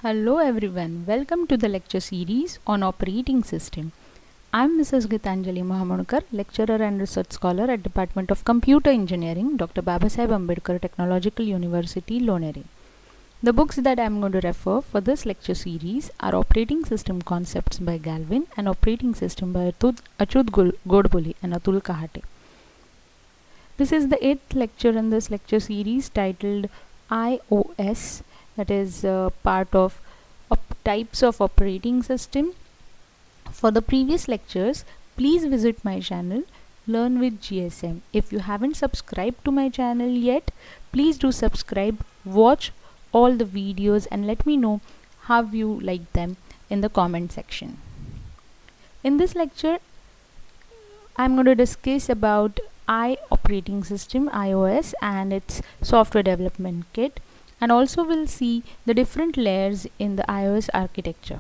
Hello everyone, welcome to the lecture series on operating system. I am Mrs. Gitanjali Mahamonukar, lecturer and research scholar at Department of Computer Engineering, Dr. Babasaheb Ambedkar Technological University, Loneri. The books that I am going to refer for this lecture series are Operating System Concepts by Galvin and Operating System by Achyut Godbole and Atul Kahate. This is the 8th lecture in this lecture series titled iOS, that is part of types of operating system. For the previous lectures, please visit my channel Learn with GSM. If you haven't subscribed to my channel yet, please do subscribe, watch all the videos and let me know how you like them in the comment section. In this lecture, I'm going to discuss about operating system, iOS, and its software development kit, and also we'll see the different layers in the iOS architecture.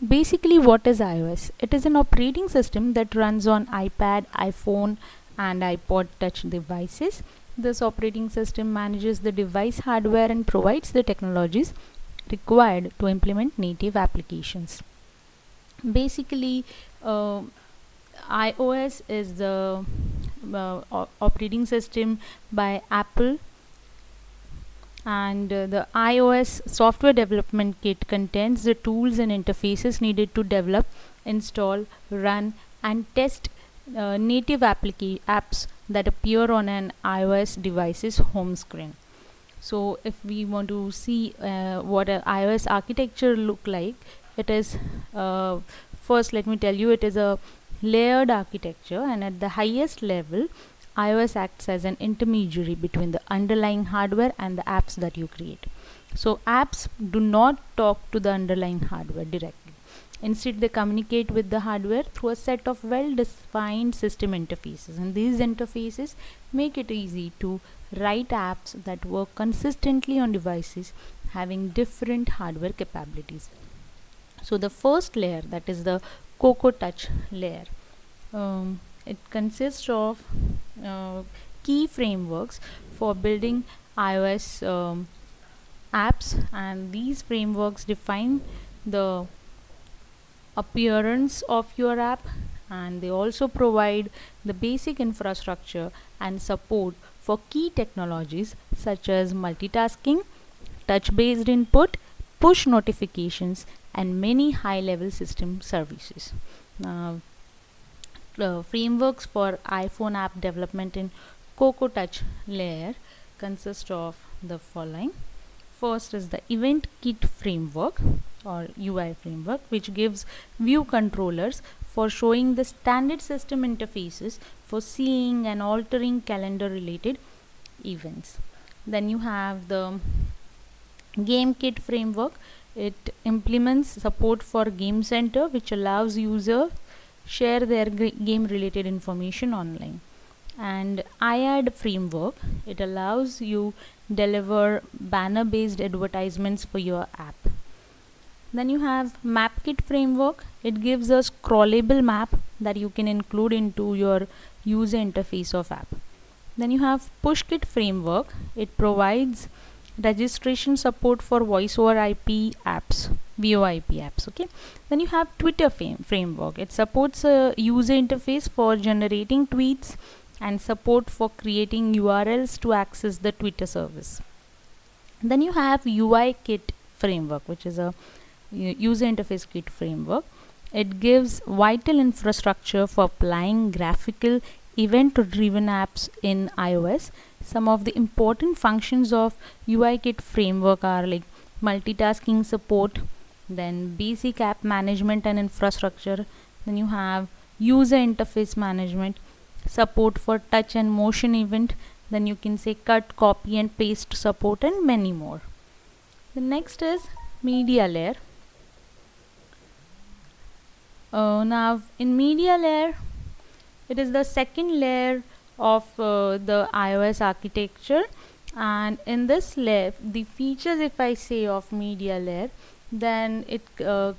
Basically, what is iOS? It is an operating system that runs on iPad, iPhone and iPod touch devices. This operating system manages the device hardware and provides the technologies required to implement native applications. Basically, iOS is the operating system by Apple, and the iOS software development kit contains the tools and interfaces needed to develop, install, run and test native apps that appear on an iOS device's home screen. So if we want to see what an iOS architecture look like, it is first let me tell you, it is a layered architecture, and at the highest level iOS acts as an intermediary between the underlying hardware and the apps that you create. So apps do not talk to the underlying hardware directly. Instead, they communicate with the hardware through a set of well-defined system interfaces, and these interfaces make it easy to write apps that work consistently on devices having different hardware capabilities. So the first layer, that is the Cocoa Touch layer, it consists of key frameworks for building iOS apps, and these frameworks define the appearance of your app, and they also provide the basic infrastructure and support for key technologies such as multitasking, touch-based input, push notifications and many high-level system services. Now, frameworks for iPhone app development in Cocoa Touch layer consist of the following. First is the Event Kit framework or UI framework, which gives view controllers for showing the standard system interfaces for seeing and altering calendar related events. Then you have the Game Kit framework. It implements support for Game Center, which allows user share their game related information online. And iAd framework, it allows you deliver banner based advertisements for your app. Then you have MapKit framework. It gives a scrollable map that you can include into your user interface of app. Then you have PushKit framework. It provides registration support for voice over IP apps, VoIP apps. Okay. Then you have Twitter framework. It supports a user interface for generating tweets and support for creating URLs to access the Twitter service. Then you have UIKit framework, which is a user interface kit framework. It gives vital infrastructure for applying graphical event driven apps in iOS. Some of the important functions of UIKit framework are like multitasking support, then basic app management and infrastructure, then you have user interface management, support for touch and motion event, then you can say cut, copy and paste support, and many more. The next is media layer. Now in media layer, it is the second layer of the iOS architecture, and in this layer the features, if I say of media layer, then it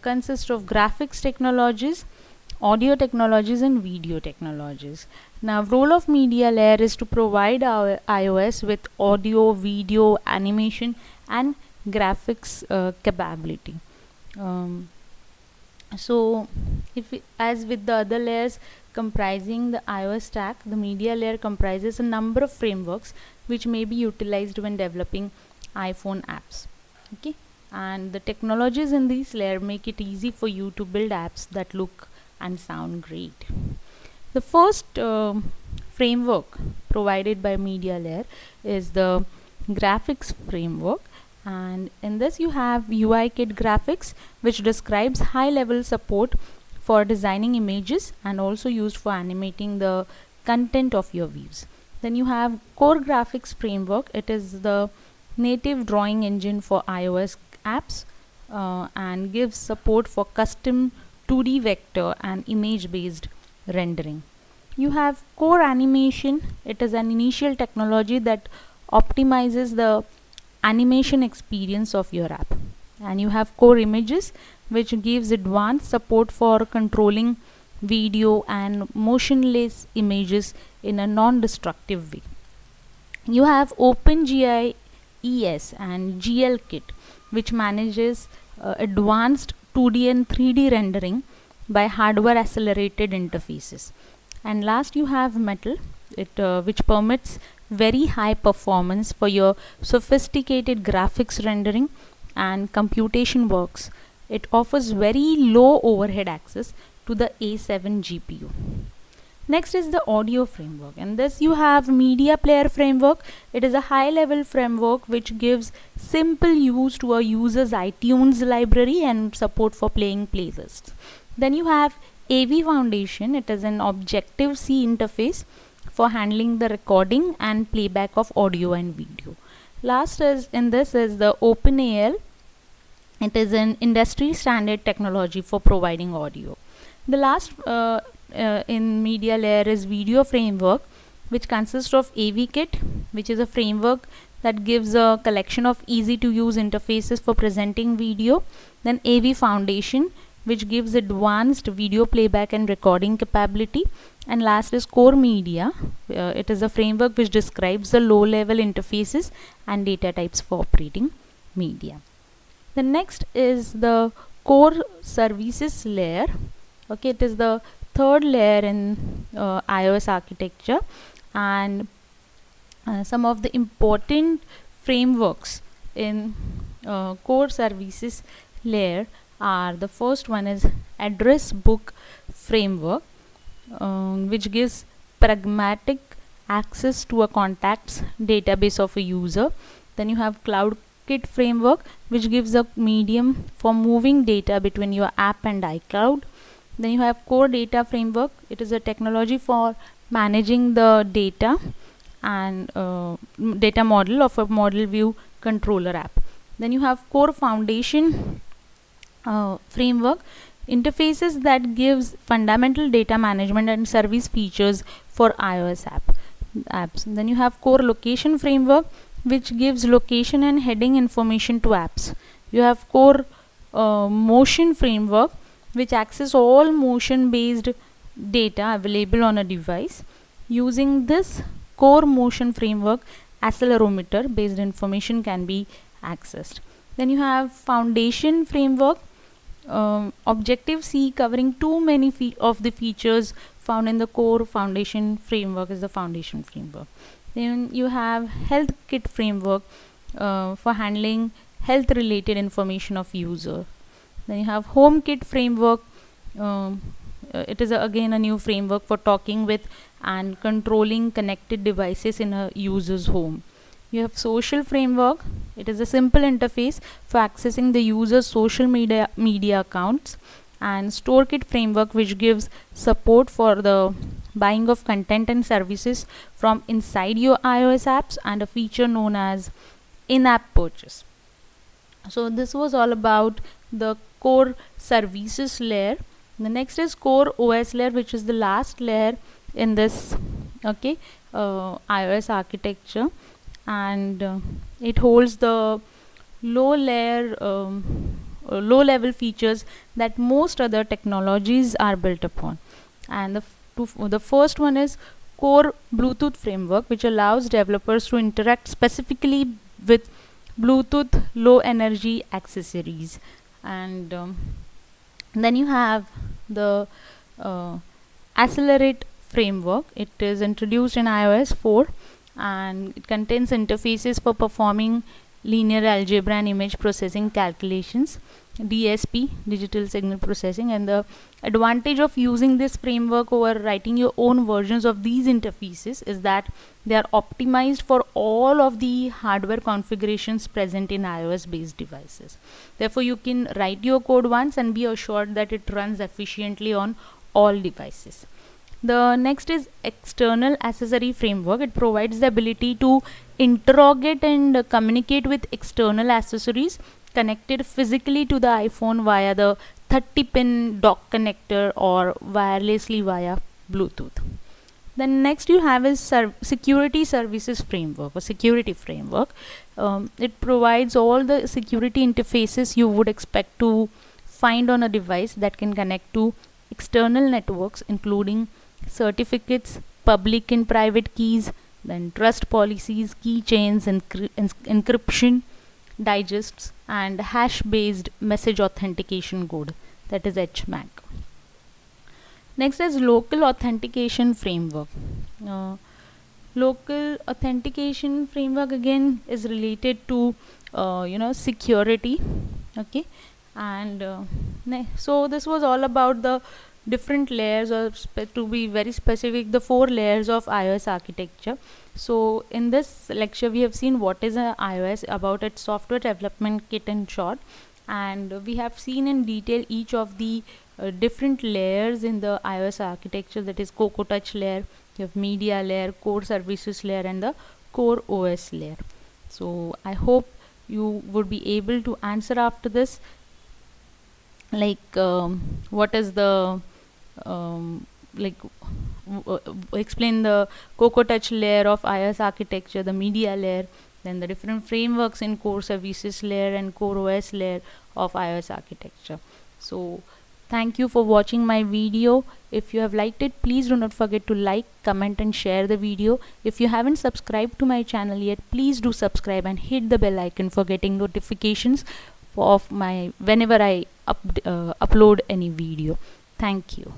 consists of graphics technologies, audio technologies and video technologies. Now role of media layer is to provide our iOS with audio, video, animation and graphics capability. Um, so as with the other layers comprising the iOS stack, the media layer comprises a number of frameworks which may be utilized when developing iPhone apps. Okay, and the technologies in this layer make it easy for you to build apps that look and sound great. The first framework provided by media layer is the graphics framework, and in this you have UIKit graphics, which describes high level support for designing images and also used for animating the content of your views. Then you have core graphics framework. It is the native drawing engine for iOS apps and gives support for custom 2D vector and image based rendering. You have core animation. It is an initial technology that optimizes the animation experience of your app. And you have core images, which gives advanced support for controlling video and motionless images in a non-destructive way. You have OpenGI ES and GLKit, which manages advanced 2D and 3D rendering by hardware accelerated interfaces. And last you have Metal, which permits very high performance for your sophisticated graphics rendering and computation works. It offers very low overhead access to the A7 GPU. Next is the audio framework, and this you have media player framework. It is a high level framework which gives simple use to a user's iTunes library and support for playing playlists. Then you have AV Foundation. It is an Objective-C interface for handling the recording and playback of audio and video. Last is the OpenAL. It is an industry standard technology for providing audio. The last in media layer is video framework, which consists of AVKit, which is a framework that gives a collection of easy to use interfaces for presenting video. Then AV Foundation, which gives advanced video playback and recording capability. And last is Core Media. It is a framework which describes the low level interfaces and data types for operating media. The next is the core services layer. Okay, it is the third layer in iOS architecture, and some of the important frameworks in core services layer are: the first one is address book framework, which gives pragmatic access to a contacts database of a user. Then you have CloudKit framework, which gives a medium for moving data between your app and iCloud. Then you have Core Data framework. It is a technology for managing the data and data model of a model view controller app. Then you have Core Foundation framework, interfaces that gives fundamental data management and service features for iOS apps. Then you have Core Location framework, which gives location and heading information to apps. You have Core Motion framework, which access all motion based data available on a device. Using this Core Motion framework, accelerometer based information can be accessed. Then you have Foundation framework, Objective-C, covering too many of the features found in the Core Foundation framework is the Foundation framework. Then you have HealthKit framework for handling health related information of user. Then you have HomeKit framework. It is again a new framework for talking with and controlling connected devices in a user's home. You have Social framework. It is a simple interface for accessing the user's social media accounts. And StoreKit framework, which gives support for the buying of content and services from inside your iOS apps, and a feature known as in-app purchase. So this was all about the core services layer. The next is core OS layer, which is the last layer in this iOS architecture, and it holds the low level features that most other technologies are built upon. And the first one is Core Bluetooth framework, which allows developers to interact specifically with Bluetooth low energy accessories, and then you have the Accelerate framework. It is introduced in iOS 4 and it contains interfaces for performing linear algebra and image processing calculations, DSP, digital signal processing. And the advantage of using this framework over writing your own versions of these interfaces is that they are optimized for all of the hardware configurations present in iOS based devices. Therefore, you can write your code once and be assured that it runs efficiently on all devices. The next is external accessory framework. It provides the ability to interrogate and communicate with external accessories connected physically to the iPhone via the 30-pin dock connector or wirelessly via Bluetooth. Then next you have is security services framework or security framework. It provides all the security interfaces you would expect to find on a device that can connect to external networks, including certificates, public and private keys, then trust policies, keychains, encryption, digests, and hash-based message authentication code, that is HMAC. Next is local authentication framework. Local authentication framework again is related to security. Okay, and so this was all about the different layers, or to be very specific, the 4 layers of iOS architecture. So in this lecture we have seen what is a iOS, about its software development kit in short, and we have seen in detail each of the different layers in the iOS architecture, that is Cocoa Touch layer, you have media layer, core services layer, and the core OS layer. So I hope you would be able to answer after this, like what is the explain the Cocoa Touch layer of iOS architecture, the media layer, then the different frameworks in core services layer and core OS layer of iOS architecture. So thank you for watching my video. If you have liked it, please do not forget to like, comment and share the video. If you haven't subscribed to my channel yet, please do subscribe and hit the bell icon for getting notifications of my whenever I upload any video. Thank you.